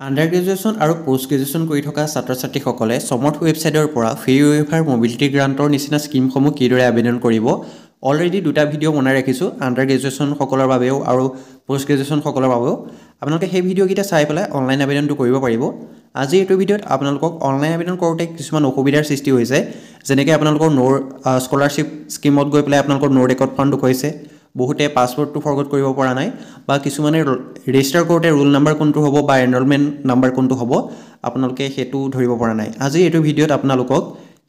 under graduation আৰু post graduation কৰি থকা ছাত্ৰ ছাত্ৰীসকলে সমৰ্থ ৱেবছাইটৰ পৰা ফ্ৰী ৱেইভাৰ মবিলিটি গ্ৰাণ্টৰ নিচিনা স্কিমসমূহ কিদৰে আবেদন কৰিব অলৰেডি দুটা ভিডিঅ' বনাই ৰাখিছোঁ আণ্ডাৰ গ্ৰেজুৱেশ্যনসকলৰ বাবেও আৰু পোষ্ট গ্ৰেজুৱেশ্যনসকলৰ বাবেও আপোনালোকে সেই ভিডিঅ'কেইটা চাই পেলাই অনলাইন আবেদনটো কৰিব পাৰিব আজি এইটো ভিডিঅ'ত আপোনালোকক অনলাইন আবেদন কৰোঁতে কিছুমান অসুবিধাৰ সৃষ্টি হৈছে যেনেকৈ আপোনালোকৰ নোৰ স্কলাৰশ্বিপ স্কিমত গৈ পেলাই আপোনালোকৰ নোৰ ৰেকৰ্ড ফাণ্ড দেখুৱাইছে বহুতে পাছৱৰ্ডটো ফৰগট কৰিব পৰা নাই বা কিছুমানে ৰেজিষ্টাৰ কৰোঁতে ৰোল নাম্বাৰ কোনটো হ'ব বা এনৰলমেণ্ট নাম্বাৰ কোনটো হ'ব আপোনালোকে সেইটো ধৰিব পৰা নাই আজি এইটো ভিডিঅ'ত আপোনালোকক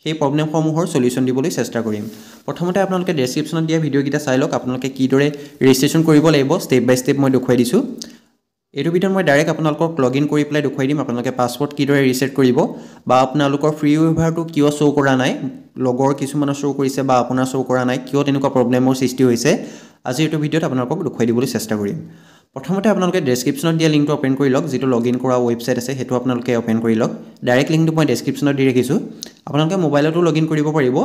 সেই প্ৰব্লেমসমূহৰ সলিউশ্যন দিবলৈ চেষ্টা কৰিম প্ৰথমতে আপোনালোকে ডেছক্ৰিপশ্যনত দিয়া ভিডিঅ'কেইটা চাই লওক আপোনালোকে কিদৰে ৰেজিষ্ট্ৰেশ্যন কৰিব লাগিব ষ্টেপ বাই ষ্টেপ মই দেখুৱাই দিছোঁ এইটো ভিডিঅ'ত মই ডাইৰেক্ট আপোনালোকক লগ ইন কৰি পেলাই দেখুৱাই দিম আপোনালোকে পাছৱৰ্ড কিদৰে ৰিছেট কৰিব বা আপোনালোকৰ ফ্ৰী ৱেইভাৰটো কিয় শ্ব' কৰা নাই লগৰ কিছুমানৰ শ্ব' কৰিছে বা আপোনাৰ শ্ব' কৰা নাই কিয় তেনেকুৱা প্ৰব্লেমৰ সৃষ্টি হৈছে আজি এইটো ভিডিঅ'ত আপোনালোকক দেখুৱাই দিবলৈ চেষ্টা কৰিম প্ৰথমতে আপোনালোকে ডেছক্ৰিপশ্যনত দিয়া লিংকটো অপেন কৰি লওক যিটো লগ ইন কৰা ৱেবছাইট আছে সেইটো আপোনালোকে অপেন কৰি লওক ডাইৰেক্ট লিংকটো মই ডেছক্ৰিপশ্যনত দি ৰাখিছোঁ আপোনালোকে মোবাইলতো লগ ইন কৰিব পাৰিব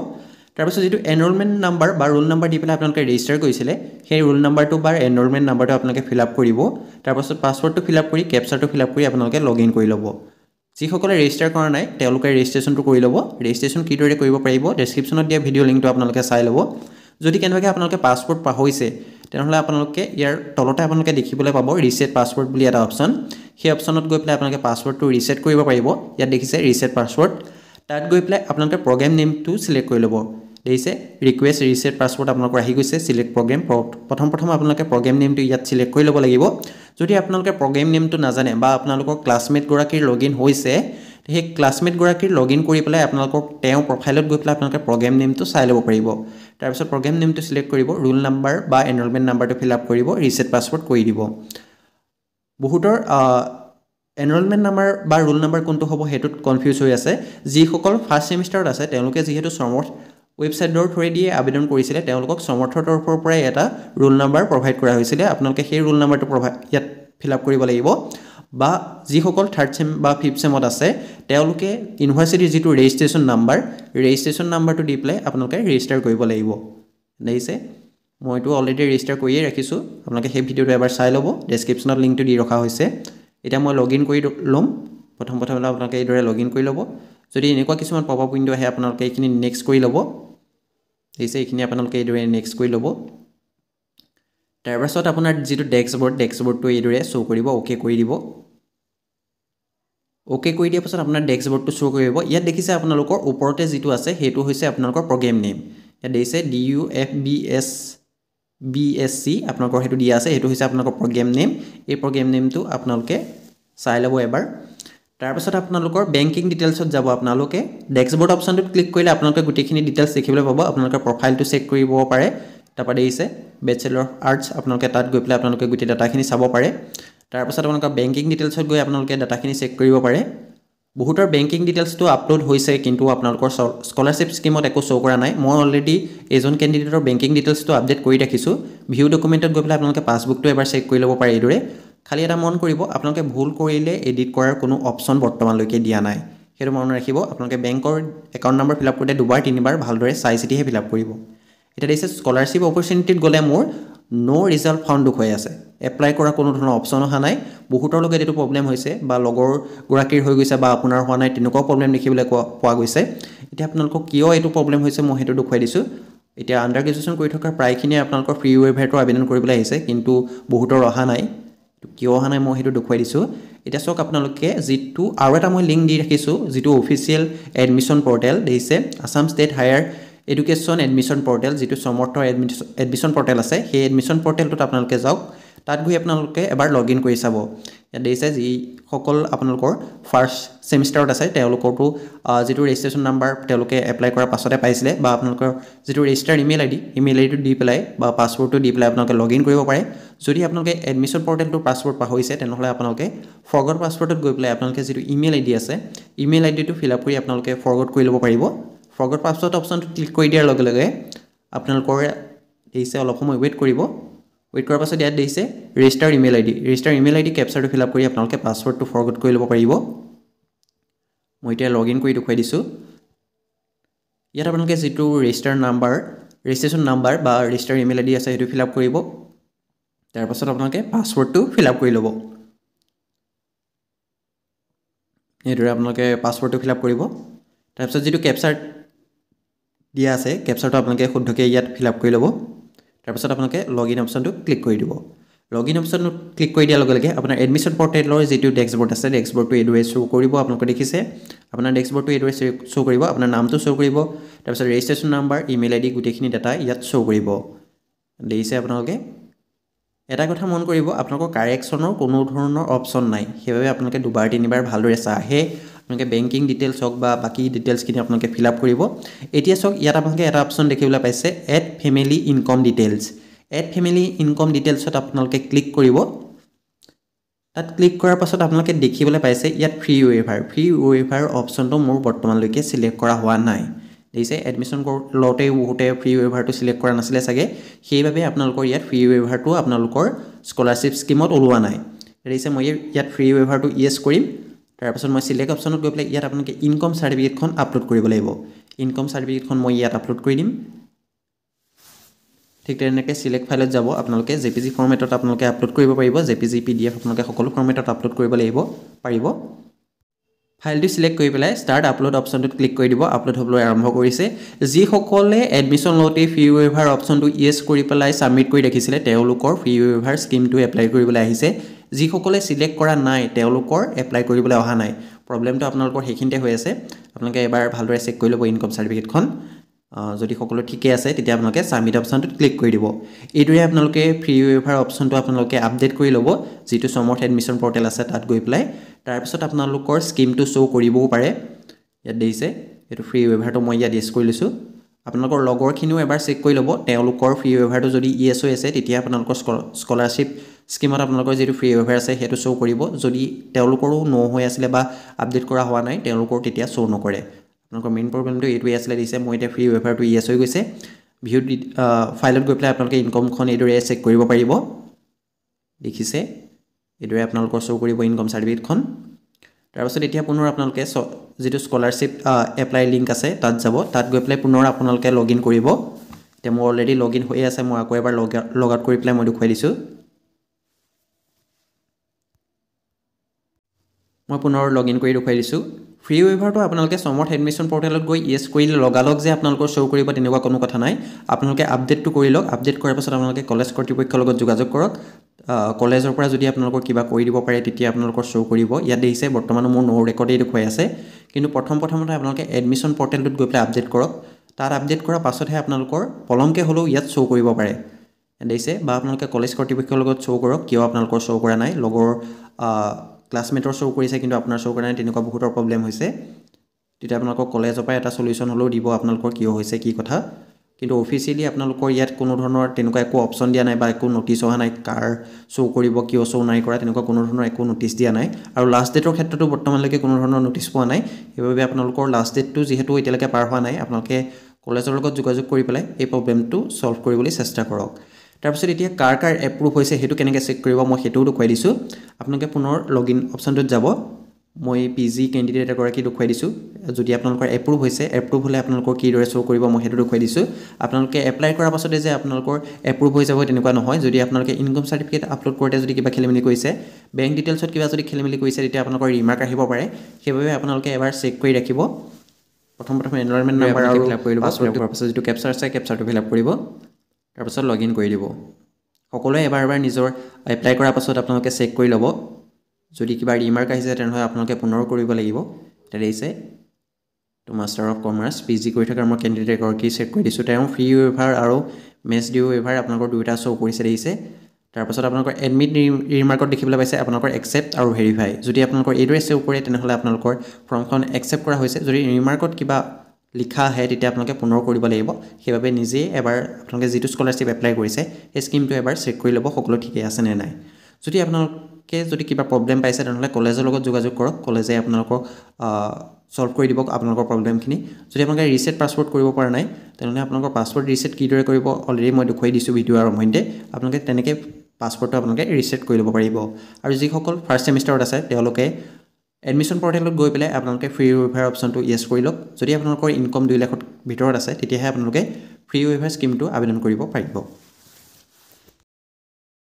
তাৰপিছত যিটো এনৰলমেণ্ট নাম্বাৰ বা ৰোল নাম্বাৰ দি পেলাই আপোনালোকে ৰেজিষ্টাৰ কৰিছিলে সেই ৰোল নাম্বাৰটো বা এনৰলমেণ্ট নাম্বাৰটো আপোনালোকে ফিল আপ কৰিব তাৰপিছত পাছৱৰ্ডটো ফিল আপ কৰি কেপচাৰটো ফিল আপ কৰি আপোনালোকে লগ ইন কৰি ল'ব যিসকলে ৰেজিষ্টাৰ কৰা নাই তেওঁলোকে ৰেজিষ্ট্ৰেশ্যনটো কৰি ল'ব ৰেজিষ্ট্ৰেশ্যন কিদৰে কৰিব পাৰিব ডেছক্ৰিপশ্যনত দিয়া ভিডিঅ' লিংকটো আপোনালোকে চাই ল'ব যদি কেনেবাকৈ আপোনালোকে পাছৱৰ্ড পাহৰিছে তেনেহ'লে আপোনালোকে ইয়াৰ তলতে আপোনালোকে দেখিবলৈ পাব ৰিছেট পাছৱৰ্ড বুলি এটা অপশ্যন সেই অপশ্যনত গৈ পেলাই আপোনালোকে পাছৱৰ্ডটো ৰিছেট কৰিব পাৰিব ইয়াত দেখিছে ৰিছেট পাছৱৰ্ড তাত গৈ পেলাই আপোনালোকে প্ৰগ্ৰেম নেমটো চিলেক্ট কৰি ল'ব দেখিছে ৰিকুৱেষ্ট ৰিছেট পাছৱৰ্ড আপোনালোকৰ আহি গৈছে চিলেক্ট প্ৰগ্ৰেম প্ৰথম আপোনালোকে প্ৰগ্ৰেম নেমটো ইয়াত চিলেক্ট কৰি ল'ব লাগিব যদি আপোনালোকে প্ৰগ্ৰেম নেমটো নাজানে বা আপোনালোকৰ ক্লাছমেটগৰাকীৰ লগ ইন হৈছে সেই ক্লাছমেটগৰাকীৰ লগ ইন কৰি পেলাই আপোনালোকৰ তেওঁ প্ৰফাইলত গৈ পেলাই আপোনালোকে প্ৰগ্ৰেম নেমটো চাই ল'ব পাৰিব তাৰপিছত প্ৰগ্ৰেম নেমটো চিলেক্ট কৰিব ৰোল নাম্বাৰ বা এনৰলমেণ্ট নাম্বাৰটো ফিল আপ কৰিব ৰিছেট পাছৱৰ্ড কৰি দিব বহুতৰ এনৰলমেণ্ট নাম্বাৰ বা ৰোল নাম্বাৰ কোনটো হ'ব সেইটোত কনফিউজ হৈ আছে যিসকল ফাৰ্ষ্ট ছেমিষ্টাৰত আছে তেওঁলোকে যিহেতু সমৰ্থ ৱেবছাইটৰ থ্ৰুৱেদিয়ে আবেদন কৰিছিলে তেওঁলোকক সমৰ্থৰ তৰফৰ পৰাই এটা ৰোল নাম্বাৰ প্ৰভাইড কৰা হৈছিলে আপোনালোকে সেই ৰোল নাম্বাৰটো ইয়াত ফিল আপ কৰিব লাগিব বা যিসকল থাৰ্ড ছেম বা ফিফ্থ ছেমত আছে তেওঁলোকে ইউনিভাৰ্চিটিৰ যিটো ৰেজিষ্ট্ৰেশ্যন নাম্বাৰটো দি পেলাই আপোনালোকে ৰেজিষ্টাৰ কৰিব লাগিব দেখিছে মইতো অলৰেডি ৰেজিষ্টাৰ কৰিয়ে ৰাখিছোঁ আপোনালোকে সেই ভিডিঅ'টো এবাৰ চাই ল'ব ডেছক্ৰিপশ্যনত লিংকটো দি ৰখা হৈছে এতিয়া মই লগ ইন কৰি ল'ম প্ৰথম আপোনালোকে এইদৰে লগ ইন কৰি ল'ব যদি এনেকুৱা কিছুমান পপ আপ উইণ্ড' আহে আপোনালোকে এইখিনি নেক্সট কৰি ল'ব দেখিছে এইখিনি আপোনালোকে এইদৰে নেক্সট কৰি ল'ব তাৰপাছত আপোনাৰ যিটো ডেস্কবৰ্ডটো এইদৰে শ্ব' কৰিব অ'কে কৰি দিব অ'কে কৰি দিয়াৰ পাছত আপোনাৰ ডেস্কবৰ্ডটো শ্ব' কৰিব ইয়াত দেখিছে আপোনালোকৰ ওপৰতে যিটো আছে সেইটো হৈছে আপোনালোকৰ প্ৰগ্ৰেম নেম ইয়াত দেখিছে DUFBSC আপোনালোকৰ সেইটো দিয়া আছে সেইটো হৈছে আপোনালোকৰ প্ৰগ্ৰেম নেম এই প্ৰগ্ৰেম নেমটো আপোনালোকে চাই ল'ব এবাৰ তাৰপাছত আপোনালোকৰ বেংকিং ডিটেইলছত যাব আপোনালোকে ডেস্কবৰ্ড অপশ্যনটোত ক্লিক কৰিলে আপোনালোকে গোটেইখিনি ডিটেইলছ দেখিবলৈ পাব আপোনালোকৰ প্ৰফাইলটো চেক কৰিব পাৰে তাৰপৰা দেখিছে বেচেলৰ অফ আৰ্টছ আপোনালোকে তাত গৈ পেলাই আপোনালোকে গোটেই ডাটাখিনি চাব পাৰে তাৰপাছত আপোনালোকৰ বেংকিং ডিটেইলছত গৈ আপোনালোকে ডাটাখিনি চেক কৰিব পাৰে বহুতৰ বেংকিং ডিটেইলছটো আপলোড হৈছে কিন্তু আপোনালোকৰ স্কলাৰশ্বিপ স্কিমত একো শ্ব' কৰা নাই মই অলৰেডি এজন কেণ্ডিডেটৰ বেংকিং ডিটেইলছটো আপডেট কৰি ৰাখিছোঁ ভিউ ডকুমেণ্টত গৈ পেলাই আপোনালোকে পাছবুকটো এবাৰ চেক কৰি ল'ব পাৰে এইদৰে খালি এটা মন কৰিব আপোনালোকে ভুল কৰিলে এডিট কৰাৰ কোনো অপশ্যন বৰ্তমানলৈকে দিয়া নাই সেইটো মনত ৰাখিব আপোনালোকে বেংকৰ একাউণ্ট নম্বৰ ফিল আপ কৰোঁতে দুবাৰ তিনিবাৰ ভালদৰে চাই চিতিহে ফিল আপ কৰিব এতিয়া দেখিছে স্কলাৰশ্বিপ অপৰচুনিটিত গ'লে মোৰ ন' ৰিজাল্ট ফাউণ্ড দেখুৱাই আছে এপ্লাই কৰা কোনো ধৰণৰ অপশ্যন অহা নাই বহুতৰ লগত এইটো প্ৰব্লেম হৈছে বা লগৰগৰাকীৰ হৈ গৈছে বা আপোনাৰ হোৱা নাই তেনেকুৱাও প্ৰব্লেম দেখিবলৈ পোৱা গৈছে এতিয়া আপোনালোকক কিয় এইটো প্ৰব্লেম হৈছে মই সেইটো দেখুৱাই দিছোঁ এতিয়া আণ্ডাৰ গ্ৰেজুৱেশ্যন কৰি থকা প্ৰায়খিনিয়ে আপোনালোকৰ ফ্ৰী ৱেইভাৰটো আবেদন কৰিবলৈ আহিছে কিন্তু বহুতৰ অহা নাই কিয় অহা নাই মই সেইটো দেখুৱাই দিছোঁ এতিয়া চাওক আপোনালোকে যিটো আৰু এটা মই লিংক দি ৰাখিছোঁ যিটো অফিচিয়েল এডমিশ্যন পৰ্টেল দেখিছে Assam state higher education admission portal যিটো সমৰ্থৰ এডমিশ্যন পৰ্টেল আছে সেই এডমিশ্যন পৰ্টেলটোত আপোনালোকে যাওক তাত গৈ আপোনালোকে এবাৰ লগ ইন কৰি চাব ইয়াত দেখিছে যিসকল আপোনালোকৰ ফাৰ্ষ্ট ছেমিষ্টাৰত আছে তেওঁলোকৰতো যিটো ৰেজিষ্ট্ৰেশ্যন নাম্বাৰ তেওঁলোকে এপ্লাই কৰাৰ পাছতে পাইছিলে বা আপোনালোকৰ যিটো ৰেজিষ্টাৰ ইমেইল আইডিটো দি পেলাই বা পাছৱৰ্ডটো দি পেলাই আপোনালোকে লগ ইন কৰিব পাৰে যদি আপোনালোকে এডমিশ্যন পৰ্টেলটোৰ পাছৱৰ্ড পাহৰিছে তেনেহ'লে আপোনালোকে ফৰগট পাছৱৰ্ডত গৈ পেলাই আপোনালোকে যিটো ইমেইল আইডি আছে ইমেইল আইডিটো ফিল আপ কৰি আপোনালোকে ফৰগট কৰি ল'ব পাৰিব ফৰগট পাছৱৰ্ড অপশ্যনটো ক্লিক কৰি দিয়াৰ লগে লগে আপোনালোকৰ দেখিছে অলপ সময় ৱেইট কৰিব ৱেইট কৰাৰ পাছত ইয়াত দেখিছে ৰেজিষ্টাৰ ইমেইল আইডি কেপচাৰটো ফিল আপ কৰি আপোনালোকে পাছৱৰ্ডটো ফৰগট কৰি ল'ব পাৰিব মই এতিয়া লগ ইন কৰি দেখুৱাই দিছোঁ ইয়াত আপোনালোকে যিটো ৰেজিষ্ট্ৰেশ্যন নাম্বাৰ বা ৰেজিষ্টাৰ ইমেইল আইডি আছে সেইটো ফিল আপ কৰিব তাৰপাছত আপোনালোকে পাছৱৰ্ডটো ফিল আপ কৰি ল'ব এইদৰে আপোনালোকে পাছৱৰ্ডটো ফিল আপ কৰিব তাৰপিছত যিটো কেপচাৰ দিয়া আছে কেপচাৰটো আপোনালোকে শুদ্ধকৈ ইয়াত ফিল আপ কৰি ল'ব তাৰপিছত আপোনালোকে লগইন অপশ্যনটো ক্লিক কৰি দিব লগইন অপশ্যনটো ক্লিক কৰি দিয়াৰ লগে লগে আপোনাৰ এডমিশ্যন পৰ্টেলৰ যিটো ডেস্কবৰ্ড আছে ডেস্কবৰ্ডটো এইদৰে শ্ব' কৰিব আপোনালোকে দেখিছে আপোনাৰ ডেস্কবৰ্ডটো এইদৰে শ্ব' কৰিব আপোনাৰ নামটো শ্ব' কৰিব তাৰপিছত ৰেজিষ্ট্ৰেশ্যন নাম্বাৰ ইমেইল আইডি গোটেইখিনি ডাটা ইয়াত শ্ব' কৰিব দেখিছে আপোনালোকে এটা কথা মন কৰিব আপোনালোকৰ কাৰেকশ্যনৰ কোনো ধৰণৰ অপশ্যন নাই সেইবাবে আপোনালোকে দুবাৰ তিনিবাৰ ভালদৰে চাহে আপোনালোকে বেংকিং ডিটেইলছ হওক বা বাকী ডিটেইলছখিনি আপোনালোকে ফিল আপ কৰিব এতিয়া চাওক ইয়াত আপোনালোকে এটা অপশ্যন দেখিবলৈ পাইছে add family income details add family income ডিটেইলছত আপোনালোকে ক্লিক কৰিব তাত ক্লিক কৰাৰ পাছত আপোনালোকে দেখিবলৈ পাইছে ইয়াত ফ্ৰী ৱেইভাৰ অপশ্যনটো মোৰ বৰ্তমানলৈকে চিলেক্ট কৰা হোৱা নাই দেখিছে এডমিশ্যন লওঁতে বহুতে ফ্ৰী ৱেইভাৰটো চিলেক্ট কৰা নাছিলে চাগে সেইবাবে আপোনালোকৰ ইয়াত ফ্ৰী ৱেইভাৰটো আপোনালোকৰ স্কলাৰশ্বিপ স্কিমত ওলোৱা নাই দেখিছে মই ইয়াত ফ্ৰী ৱেইভাৰটো ইয়েছ কৰিম তাৰপিছত মই চিলেক্ট অপশ্যনত গৈ পেলাই ইয়াত আপোনালোকে ইনকম চাৰ্টিফিকেটখন আপলোড কৰিব লাগিব ইনকম চাৰ্টিফিকেটখন মই ইয়াত আপলোড কৰি দিম ঠিক তেনেকৈ চিলেক্ট ফাইলত যাব আপোনালোকে জেপিজি ফৰ্মেটত আপোনালোকে আপলোড কৰিব পাৰিব জেপিজি পিডিএফ আপোনালোকে সকলো ফৰ্মেটত আপলোড কৰিব পাৰিব ফাইলটো সিলেক্ট কৰি পেলাই স্টাৰ্ট আপলোড অপশ্যনটোত ক্লিক কৰি দিব আপলোড হ'বলৈ আৰম্ভ কৰিছে যিসকলে এডমিশ্যন লওঁতে ফ্ৰী ৱেইভাৰ অপশ্যনটো ইয়েছ কৰি পেলাই সাবমিট কৰি ৰাখিছিলে তেওঁলোকৰ ফ্ৰী ৱেইভাৰ স্কিমটো এপ্লাই কৰিবলৈ আহিছে যিসকলে সিলেক্ট কৰা নাই তেওঁলোকৰ এপ্লাই কৰিবলৈ অহা নাই প্ৰবলেমটো আপোনালোকৰ সেইখিনিতে হৈ আছে আপোনালোকে এবাৰ ভালদৰে চেক কৰি ল'ব ইনকম চাৰ্টিফিকেটখন যদি সকলো ঠিকে আছে তেতিয়া আপোনালোকে সাবমিট অপশ্যনটোত ক্লিক কৰি দিব এইদৰে আপোনালোকে ফ্ৰী ৱেইভাৰ অপশ্যনটো আপোনালোকে আপডেট কৰি ল'ব যিটো সমৰ্থ এডমিশ্যন পৰ্টেল আছে তাত গৈ পেলাই তাৰপিছত আপোনালোকৰ স্কিমটো শ্ব' কৰিবও পাৰে ইয়াত দেখিছে এইটো ফ্ৰী ৱেইভাৰটো মই ইয়াত ইয়েছ কৰি লৈছোঁ আপোনালোকৰ লগৰখিনিও এবাৰ চেক কৰি ল'ব তেওঁলোকৰ ফ্ৰী ৱেইভাৰটো যদি ইয়েছ হৈ আছে তেতিয়া আপোনালোকৰ স্কলাৰশ্বিপ স্কিমত আপোনালোকৰ যিটো ফ্ৰী ৱেইভাৰ আছে সেইটো শ্ব' কৰিব যদি তেওঁলোকৰো ন' হৈ আছিলে বা আপডেট কৰা হোৱা নাই তেওঁলোকৰ তেতিয়া শ্ব' নকৰে আপোনালোকৰ মেইন প্ৰব্লেমটো এইটোৱে আছিলে দিছে মই এতিয়া ফ্ৰী ৱেইভাৰটো ইয়েছ হৈ গৈছে ভিউ ফাইলত গৈ পেলাই আপোনালোকে ইনকমখন এইদৰে চেক কৰিব পাৰিব দেখিছে এইদৰে আপোনালোকৰ শ্ব' কৰিব ইনকম চাৰ্টিফিকেটখন তাৰপিছত এতিয়া পুনৰ আপোনালোকে যিটো স্কলাৰশ্বিপ এপ্লাই লিংক আছে তাত যাব তাত গৈ পেলাই পুনৰ আপোনালোকে লগ ইন কৰিব এতিয়া মোৰ অলৰেডি লগ ইন হৈ আছে মই আকৌ এবাৰ লগ আউট কৰি পেলাই মই দেখুৱাই দিছোঁ মই পুনৰ লগ ইন কৰি দেখুৱাই দিছোঁ ফ্ৰী ৱেইভাৰটো আপোনালোকে সমৰ্থ এডমিশ্যন পৰ্টেলত গৈ ইয়েছ কৰিলে লগালগ যে আপোনালোকৰ শ্ব' কৰিব তেনেকুৱা কোনো কথা নাই আপোনালোকে আপডেটটো কৰি লওক আপডেট কৰাৰ পাছত আপোনালোকে কলেজ কৰ্তৃপক্ষৰ লগত যোগাযোগ কৰক কলেজৰ পৰা যদি আপোনালোকৰ কিবা কৰি দিব পাৰে তেতিয়া আপোনালোকৰ শ্ব' কৰিব ইয়াত দেখিছে বৰ্তমান মোৰ ন' ৰেকৰ্ডেই দেখুৱাই আছে কিন্তু প্ৰথমতে আপোনালোকে এডমিশ্যন পৰ্টেলটোত গৈ পেলাই আপডেট কৰক তাত আপডেট কৰাৰ পাছতহে আপোনালোকৰ পলমকৈ হ'লেও ইয়াত শ্ব' কৰিব পাৰে দেখিছে বা আপোনালোকে কলেজ কৰ্তৃপক্ষৰ লগত শ্ব' কৰক কিয় আপোনালোকৰ শ্ব' কৰা নাই লগৰ ক্লাছমেটৰ শ্ব' কৰিছে কিন্তু আপোনাৰ শ্ব' কৰা নাই তেনেকুৱা বহুতৰ প্ৰব্লেম হৈছে তেতিয়া আপোনালোকৰ কলেজৰ পৰা এটা সলিউশ্যন হ'লেও দিব আপোনালোকৰ কিয় হৈছে কি কথা কিন্তু অফিচিয়েলি আপোনালোকৰ ইয়াত কোনো ধৰণৰ তেনেকুৱা একো অপশ্যন দিয়া নাই বা একো নটিছ অহা নাই কাৰ শ্ব' কৰিব কিয় শ্ব' নাই কৰা তেনেকুৱা কোনো ধৰণৰ একো নটিছ দিয়া নাই আৰু লাষ্ট ডেটৰ ক্ষেত্ৰতো বৰ্তমানলৈকে কোনো ধৰণৰ নটিছ পোৱা নাই সেইবাবে আপোনালোকৰ লাষ্ট ডেটটো যিহেতু এতিয়ালৈকে পাৰ হোৱা নাই আপোনালোকে কলেজৰ লগত যোগাযোগ কৰি পেলাই এই প্ৰব্লেমটো ছল্ভ কৰিবলৈ চেষ্টা কৰক তাৰপিছত এতিয়া কাৰ এপ্ৰুভ হৈছে সেইটো কেনেকৈ চেক কৰিব মই সেইটোও দেখুৱাই দিছোঁ আপোনালোকে পুনৰ লগ ইন অপশ্যনটোত যাব মই PG কেণ্ডিডেট এগৰাকী দেখুৱাই দিছোঁ যদি আপোনালোকৰ এপ্ৰুভ হৈছে এপ্ৰুভ হ'লে আপোনালোকৰ কিদৰে শ্ব' কৰিব মই সেইটো দেখুৱাই দিছোঁ আপোনালোকে এপ্লাই কৰাৰ পাছতে যে আপোনালোকৰ এপ্ৰুভ হৈ যাব তেনেকুৱা নহয় যদি আপোনালোকে ইনকম চাৰ্টিফিকেট আপলোড কৰোঁতে যদি কিবা খেলিমেলি কৰিছে বেংক ডিটেইলছত কিবা যদি খেলিমেলি কৰিছে তেতিয়া আপোনালোকৰ ৰিমাৰ্ক আহিব পাৰে সেইবাবে আপোনালোকে এবাৰ চেক কৰি ৰাখিব প্ৰথম এনৰলমেণ্ট নাম্বাৰ আৰু ফিল আপ কৰি ল'ব ফিল আপ কৰাৰ পাছত যিটো কেপচাৰ আছে কেপচাৰটো ফিল আপ কৰিব তাৰপিছত লগ ইন কৰি দিব সকলোৱে এবাৰ নিজৰ এপ্লাই কৰাৰ পাছত আপোনালোকে চেক কৰি ল'ব যদি কিবা ৰিমাৰ্ক আহিছে তেনেহ'লে আপোনালোকে পুনৰ কৰিব লাগিব এতিয়া দেখিছে তো মাষ্টাৰ অফ কমাৰ্চ PG কৰি থকাৰ মই কেণ্ডিডেট এগৰাকী চেক কৰি দিছোঁ তেওঁ ফ্ৰী ৱেইভাৰ আৰু মেছ ডিউ ৱেইভাৰ আপোনালোকৰ দুয়োটা শ্ব' কৰিছে দেখিছে তাৰপাছত আপোনালোকৰ এডমিট ৰিমাৰ্কত দেখিবলৈ পাইছে আপোনালোকৰ একচেপ্ট আৰু ভেৰিফাই যদি আপোনালোকৰ এইদৰে শ্ব' কৰে তেনেহ'লে আপোনালোকৰ ফৰ্মখন একচেপ্ট কৰা হৈছে যদি ৰিমাৰ্কত কিবা লিখা আহে তেতিয়া আপোনালোকে পুনৰ কৰিব লাগিব সেইবাবে নিজে এবাৰ আপোনালোকে যিটো স্কলাৰশ্বিপ এপ্লাই কৰিছে সেই স্কিমটো এবাৰ চেক কৰি ল'ব সকলো ঠিকে আছে নে নাই যদি আপোনালোকে যদি কিবা প্ৰব্লেম পাইছে তেনেহ'লে কলেজৰ লগত যোগাযোগ কৰক কলেজে আপোনালোকক ছল্ভ কৰি দিব আপোনালোকৰ প্ৰব্লেমখিনি যদি আপোনালোকে ৰিছেট পাছৱৰ্ড কৰিব পৰা নাই তেনেহ'লে আপোনালোকৰ পাছৱৰ্ড ৰিছেট কিদৰে কৰিব অলৰেডি মই দেখুৱাই দিছোঁ ভিডিঅ' আৰম্ভণিতে আপোনালোকে তেনেকৈ পাছৱৰ্ডটো আপোনালোকে ৰিছেট কৰি ল'ব পাৰিব আৰু যিসকল ফাৰ্ষ্ট ছেমিষ্টাৰত আছে তেওঁলোকে এডমিশ্যন পৰ্টেলত গৈ পেলাই আপোনালোকে ফ্ৰী ৱেইভাৰ অপশ্যনটো ইয়েছ কৰি লওক যদি আপোনালোকৰ ইনকম 2 লাখৰ ভিতৰত আছে তেতিয়াহে আপোনালোকে ফ্ৰী ৱেইভাৰ স্কিমটো আবেদন কৰিব পাৰিব